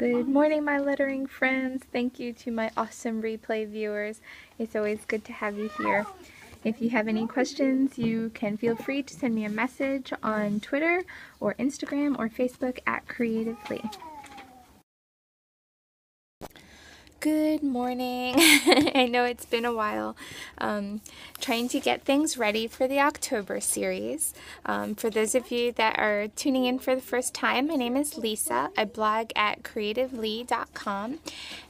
Good morning, my lettering friends. Thank you to my awesome replay viewers. It's always good to have you here. If you have any questions, you can feel free to send me a message on Twitter or Instagram or Facebook at CreativLEI. Good morning. I know it's been a while. Trying to get things ready for the October series. For those of you that are tuning in for the first time, my name is Lisa. I blog at CreativLEI.com.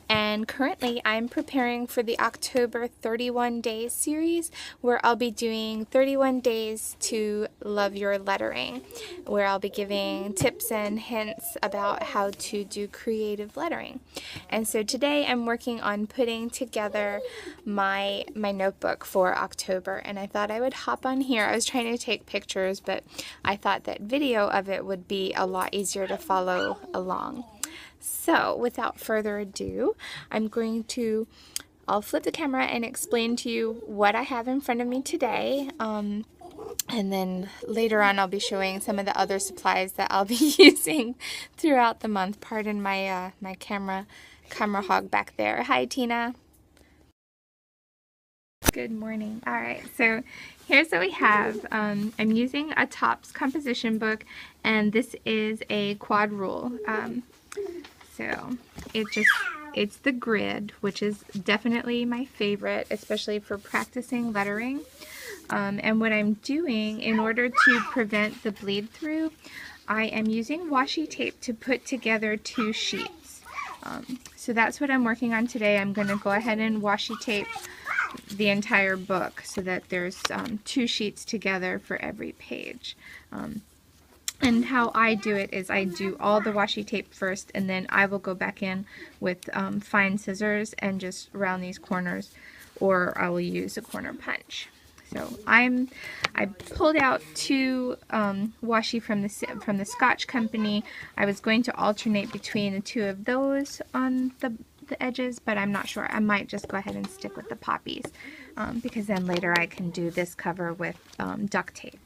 And currently I'm preparing for the October 31 Days series, where I'll be doing 31 days to love your lettering, where I'll be giving tips and hints about how to do creative lettering. And so today I'm working on putting together my notebook for October, and I thought I would hop on here. I was trying to take pictures, but I thought that video of it would be a lot easier to follow along. So without further ado, I'll flip the camera and explain to you what I have in front of me today. And then later on I'll be showing some of the other supplies that I'll be using throughout the month. Pardon my my camera hog back there. Hi, Tina. Good morning. All right, so here's what we have. I'm using a Topps composition book, and this is a quad rule. So it's the grid, which is definitely my favorite, especially for practicing lettering. And what I'm doing in order to prevent the bleed through, I am using washi tape to put together two sheets. So that's what I'm working on today. I'm going to go ahead and washi tape the entire book so that there's two sheets together for every page. And how I do it is I do all the washi tape first, and then I will go back in with fine scissors and just round these corners, or I will use a corner punch. So I pulled out two washi from the Scotch company. I was going to alternate between the two of those on the edges, but I'm not sure. I might just go ahead and stick with the poppies because then later I can do this cover with duct tape.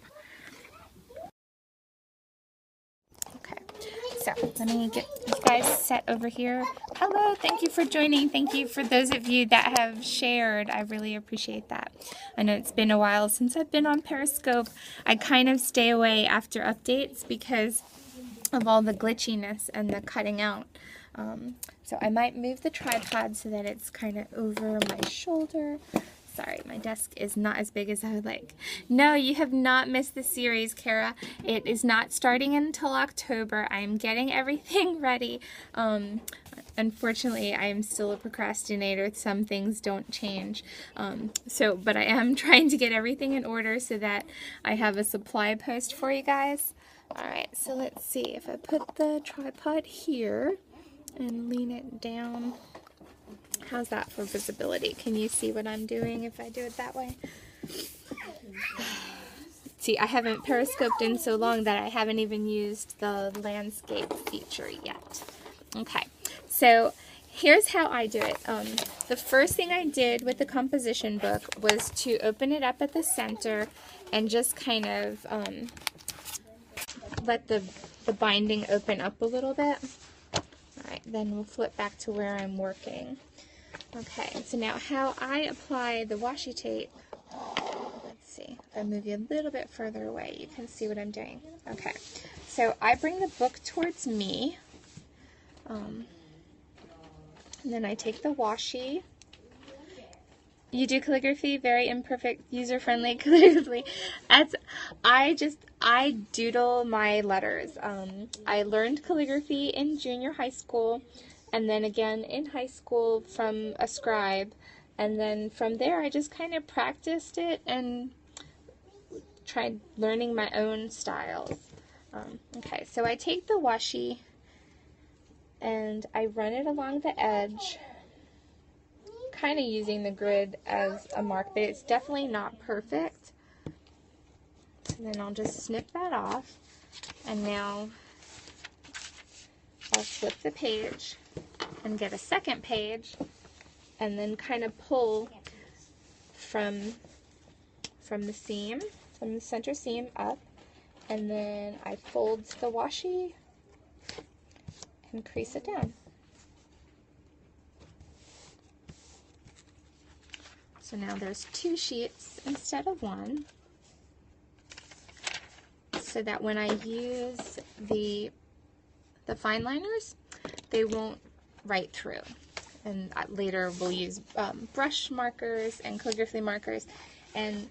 So let me get you guys set over here. Hello, thank you for joining. Thank you for those of you that have shared. I really appreciate that. I know it's been a while since I've been on Periscope. I kind of stay away after updates because of all the glitchiness and the cutting out. So I might move the tripod so that it's kind of over my shoulder. Sorry, my desk is not as big as I would like. No, you have not missed the series, Kara. It is not starting until October. I'm getting everything ready. Unfortunately, I am still a procrastinator. Some things don't change. But I am trying to get everything in order so that I have a supply post for you guys. All right, so let's see. If I put the tripod here and lean it down, how's that for visibility? Can you see what I'm doing if I do it that way? See, I haven't periscoped in so long that I haven't even used the landscape feature yet. Okay, so here's how I do it. The first thing I did with the composition book was to open it up at the center and just kind of let the binding open up a little bit. All right, then we'll flip back to where I'm working. Okay, so now how I apply the washi tape, let's see, if I move you a little bit further away, you can see what I'm doing. Okay, so I bring the book towards me, and then I take the washi. You do calligraphy, very imperfect, user-friendly calligraphy. I doodle my letters. I learned calligraphy in junior high school, and then again in high school from a scribe, and then from there I just kind of practiced it and tried learning my own styles. Okay, so I take the washi and I run it along the edge, kind of using the grid as a mark, but it's definitely not perfect. And then I'll just snip that off, and now I'll flip the page and get a second page, and then kind of pull from the seam, from the center seam up, and then I fold the washi and crease it down. So now there's 2 sheets instead of 1, so that when I use the fine liners, they won't write through. And later we'll use brush markers and calligraphy markers. And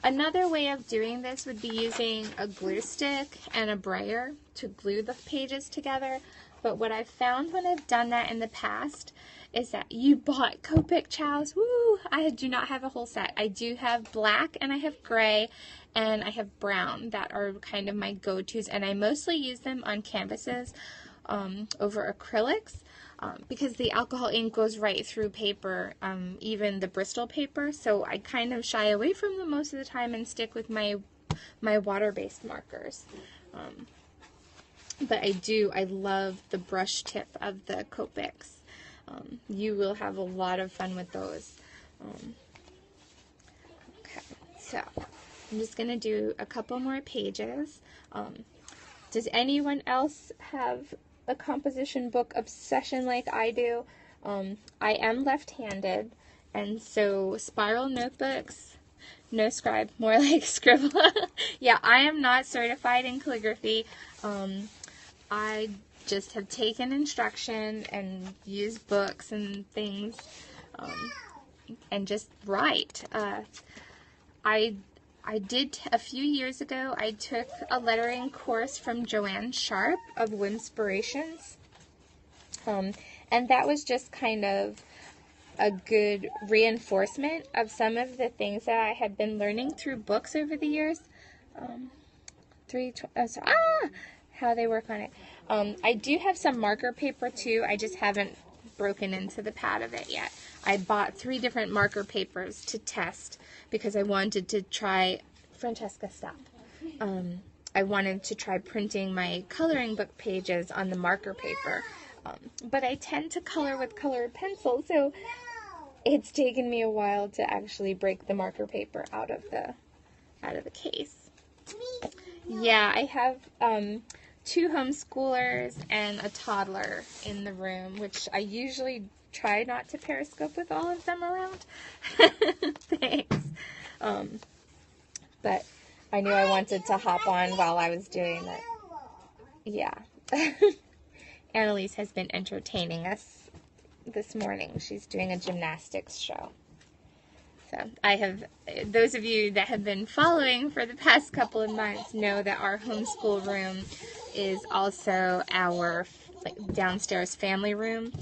another way of doing this would be using a glue stick and a brayer to glue the pages together. But what I've found when I've done that in the past is that you bought Copic Chows. Woo! I do not have a whole set. I do have black and I have gray and I have brown that are kind of my go-tos, and I mostly use them on canvases over acrylics because the alcohol ink goes right through paper, even the Bristol paper, so I kind of shy away from them most of the time and stick with my water-based markers. But I love the brush tip of the Copics. You will have a lot of fun with those. Okay, so I'm just going to do a couple more pages. Does anyone else have a composition book obsession like I do? I am left-handed, and so spiral notebooks, no scribe, more like scribble. Yeah, I am not certified in calligraphy. I just have taken instruction and used books and things and just write. I did, a few years ago, I took a lettering course from Joanne Sharp of Winspirations, and that was just kind of a good reinforcement of some of the things that I had been learning through books over the years. How they work on it. I do have some marker paper too. I just haven't broken into the pad of it yet. I bought 3 different marker papers to test because I wanted to try, Francesca, stop. I wanted to try printing my coloring book pages on the marker paper. But I tend to color with colored pencil, so it's taken me a while to actually break the marker paper out of the case. Yeah, I have 2 homeschoolers and a toddler in the room, which I usually try not to periscope with all of them around. Thanks. But I knew I wanted to hop on while I was doing it. Yeah. Annalise has been entertaining us this morning. She's doing a gymnastics show. So those of you that have been following for the past couple of months know that our homeschool room is also our downstairs family room.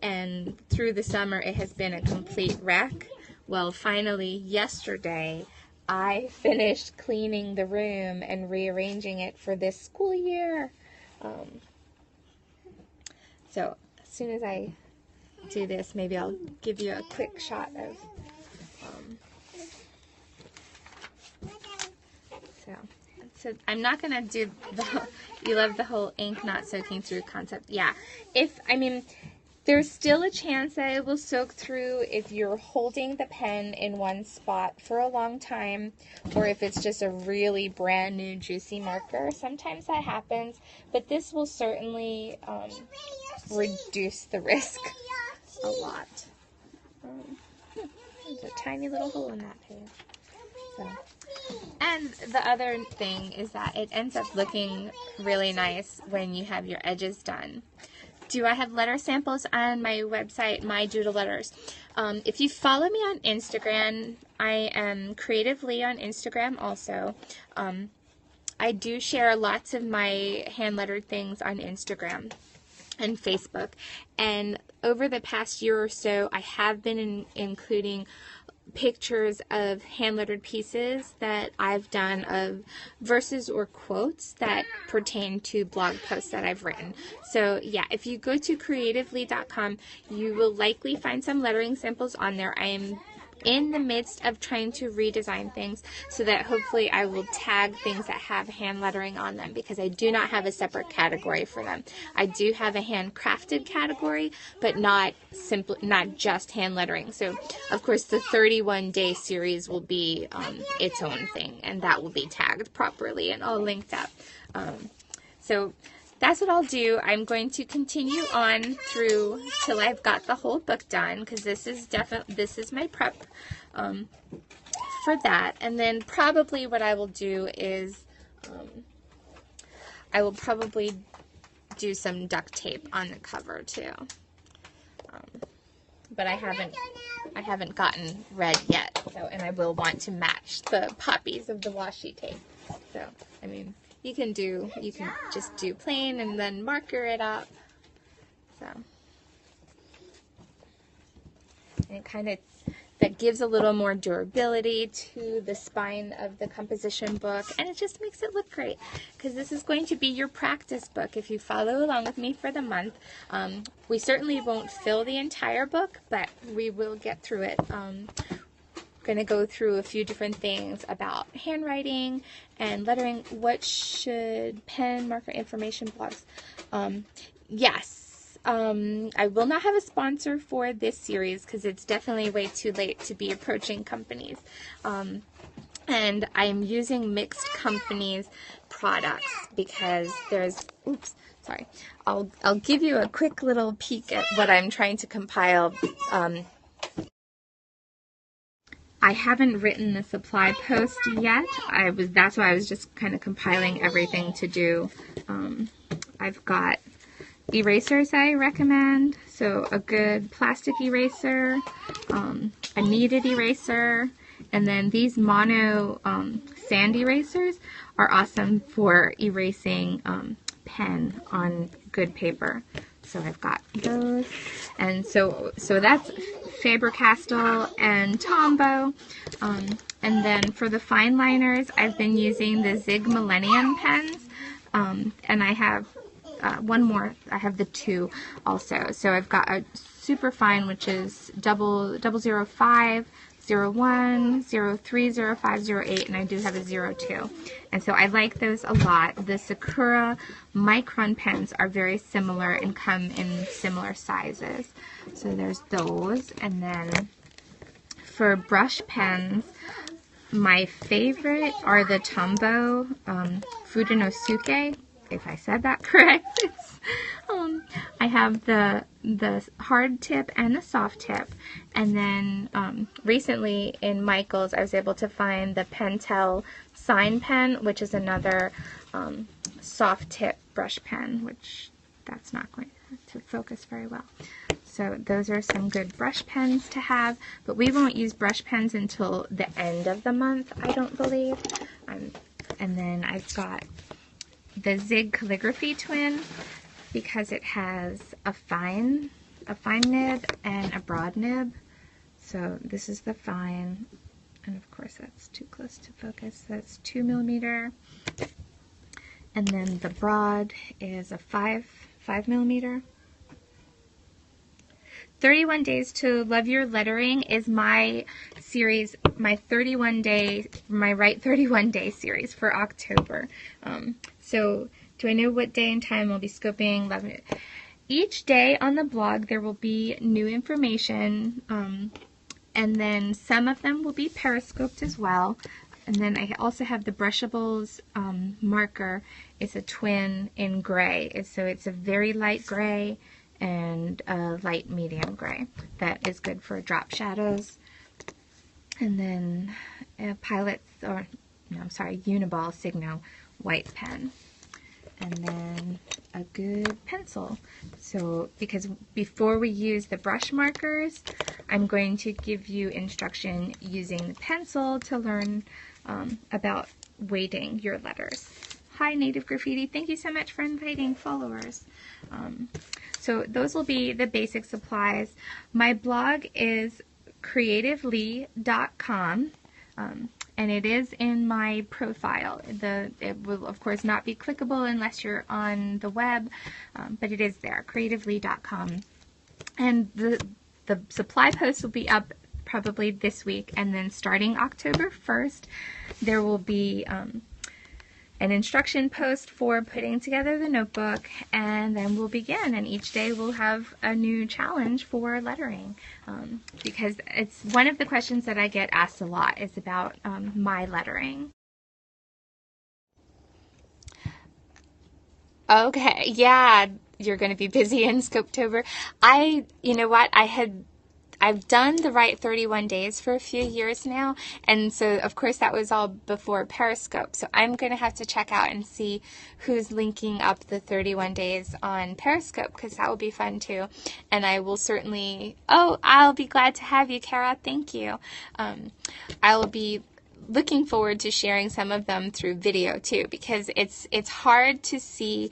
And through the summer, it has been a complete wreck. Well, finally, yesterday, I finished cleaning the room and rearranging it for this school year. So as soon as I do this, maybe I'll give you a quick shot of so I'm not going to do you love the whole ink not soaking through concept. Yeah, there's still a chance that it will soak through if you're holding the pen in one spot for a long time, or if it's just a really brand new juicy marker. Sometimes that happens, but this will certainly reduce the risk a lot. There's a tiny little hole in that page. So. And the other thing is that it ends up looking really nice when you have your edges done. Do I have letter samples on my website, My Doodle Letters? If you follow me on Instagram, I am CreativLEI on Instagram also. I do share lots of my hand-lettered things on Instagram and Facebook. And over the past year or so, I have been including pictures of hand-lettered pieces that I've done of verses or quotes that pertain to blog posts that I've written. So yeah, if you go to CreativLEI.com, you will likely find some lettering samples on there. I am in the midst of trying to redesign things so that hopefully I will tag things that have hand lettering on them, because I do not have a separate category for them. I do have a handcrafted category, but not just hand lettering. So of course the 31-day series will be its own thing, and that will be tagged properly and all linked up. So that's what I'll do. I'm going to continue on through till I've got the whole book done, because this is my prep for that. And then probably what I will do is I will probably do some duct tape on the cover too. But I haven't gotten red yet. So, and I will want to match the poppies of the washi tape. So, I mean, you can just do plain and then marker it up. So, and it kind of, that gives a little more durability to the spine of the composition book, and it just makes it look great, because this is going to be your practice book if you follow along with me for the month. We certainly won't fill the entire book, but we will get through it. Going to go through a few different things about handwriting and lettering. What should pen, marker, information blogs? Yes. I will not have a sponsor for this series because it's definitely way too late to be approaching companies. And I'm using mixed companies products because there's, oops, sorry. I'll give you a quick little peek at what I'm trying to compile. I haven't written the supply post yet. That's why I was just kind of compiling everything to do. I've got erasers I recommend, so a good plastic eraser, a kneaded eraser, and then these mono sand erasers are awesome for erasing pen on good paper. So I've got those, and so that's Faber-Castell and Tombow. And then for the fine liners, I've been using the Zig Millennium pens, and I have one more. I have the two also. So I've got a super fine, which is 005, 01, 03, 05, 08, and I do have a 02. And so I like those a lot. The Sakura Micron pens are very similar and come in similar sizes. So there's those. And then for brush pens, my favorite are the Tombow Fudenosuke, if I said that correct. I have the hard tip and the soft tip, and then recently in Michael's I was able to find the Pentel Sign Pen, which is another soft tip brush pen, which that's not going to focus very well. So those are some good brush pens to have, but we won't use brush pens until the end of the month, I don't believe. And then I've got the Zig Calligraphy Twin, because it has a fine nib and a broad nib. So this is the fine, and of course that's too close to focus. That's 2mm, and then the broad is a 5mm. 31 Days to Love Your Lettering is my series, my Write 31 Day series for October. So do I know what day and time I'll be scoping? Each day on the blog there will be new information, and then some of them will be periscoped as well. And then I also have the Brushables marker. It's a twin in gray, so it's a very light gray and a light medium gray. That is good for drop shadows. And then Uniball Signo white pen. And then a good pencil. So because before we use the brush markers, I'm going to give you instruction using the pencil to learn about weighting your letters. Hi Native Graffiti, thank you so much for inviting followers. So those will be the basic supplies. My blog is CreativLEI.com. And it is in my profile. It will, of course, not be clickable unless you're on the web, but it is there, CreativLEI.com. And the supply post will be up probably this week, and then starting October 1st, there will be an instruction post for putting together the notebook, and then we'll begin, and each day we'll have a new challenge for lettering, because it's one of the questions that I get asked a lot is about my lettering. Okay, yeah, you're going to be busy in Scopetober. You know what, I I've done the Right 31 Days for a few years now, and so of course that was all before Periscope. So I'm going to have to check out and see who's linking up the 31 days on Periscope, because that will be fun too. And I will certainly, I'll be glad to have you, Kara. Thank you. I will be looking forward to sharing some of them through video too, because it's hard to see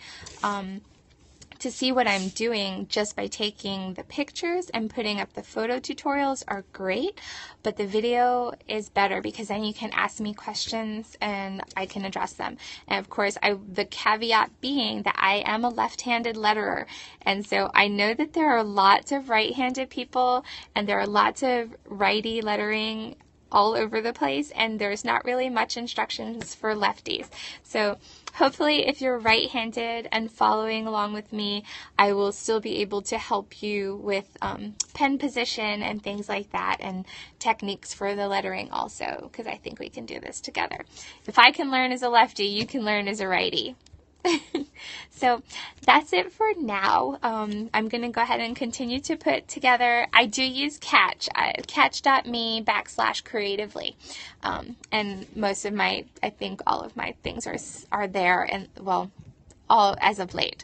what I'm doing just by taking the pictures, and putting up the photo tutorials are great, but the video is better because then you can ask me questions and I can address them. And of course, the caveat being that I am a left-handed letterer, and so I know that there are lots of right-handed people and there are lots of righty lettering all over the place, and there's not really much instructions for lefties. So hopefully if you're right-handed and following along with me, I will still be able to help you with pen position and things like that, and techniques for the lettering also, because I think we can do this together. If I can learn as a lefty, you can learn as a righty. So that's it for now. I'm going to go ahead and continue to put together. I do use Catch, catch.me/CreativLEI. And most of my, I think all of my things are there, and well, all as of late.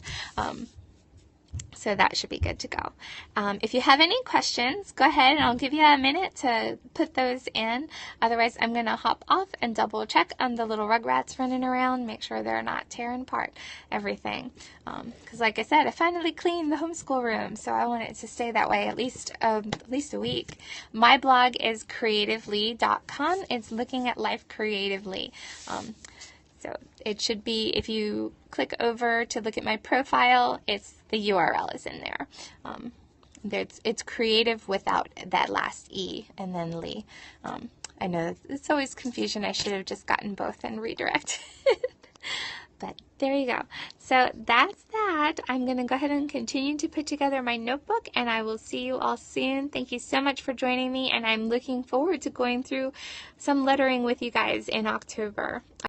So that should be good to go. If you have any questions, go ahead and I'll give you a minute to put those in. Otherwise, I'm going to hop off and double check on the little rugrats running around, make sure they're not tearing apart everything. Because like I said, I finally cleaned the homeschool room, so I want it to stay that way at least a week. My blog is CreativLEI.com. It's looking at life creatively. So it should be, if you click over to look at my profile, the URL is in there. It's creative without that last E and then Lee. I know it's always confusion. I should have just gotten both and redirected. But there you go. So that's that. I'm going to go ahead and continue to put together my notebook, and I will see you all soon. Thank you so much for joining me, and I'm looking forward to going through some lettering with you guys in October.